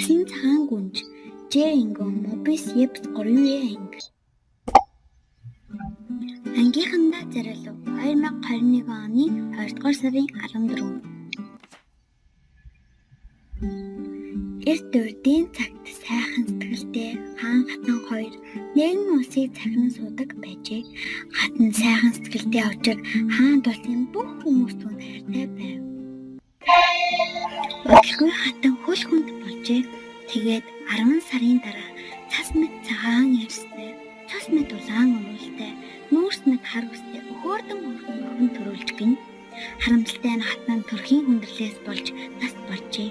Дэлхийн цагаан гүнж Жеринго Мобис Епс 3 анги. Ангийнхандаа зориулав 2021 оны 2 дугаар сарын 14. Эрт урдын цагт сайхан сэтгэлтэй хаан хатан хоёр нэгэн улсыг цахин суудаг байжээ. Хатан сайхан сэтгэлтэй учир хаан тулсын бүх хүмүүс түүнд хайртай байв. Удалгүй хатан хөл хүнд болжээ. Тэгээд 10 сарын дараа цас мэт цагаан ярьстай, цас мэт улаан уултай, нүүрс мэт хар үстэй хөөрдөн өргөн төрүүлж гин. Харамсалтай нь хатан төрхийн хүндрэлээс болж нас болжээ.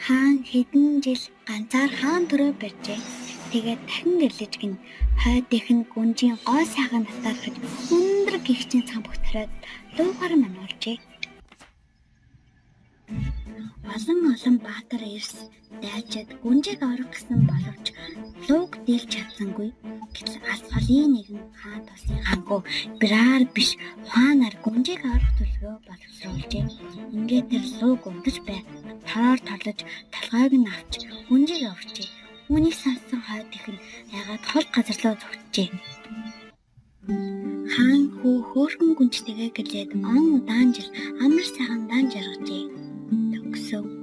Хаан хэдэн жил ганцаар хаан төрөө барьжээ. Тэгээд дахин гэрлэж гин хойд ихэн гүнжийн гоо сайхан татархаж өндөр гихчин цаг бүгтрээд луугаар мануулжээ. Олон баатар эрс дайчид гүнжийг орох гэсэн боловч лууг дийлж чадсангүй. Гэтэл алс холын нэгэн хаан тулсын хангу бираар биш хуанаар гүнжийг орох төлөвөө боловсруулжээ. Ингээд тэр лууг унтаж бай. Тараар торлож талгайг нь авч гүнжийг авчээ. Үүнийг сонссон хойд ихэн ягаад хол газар руу зүгтжээ. Хаан хөөхөн гүнжтэйгээ гэрлээд он удаан жил амар сайхан дан жаргажээ. Төгсөв.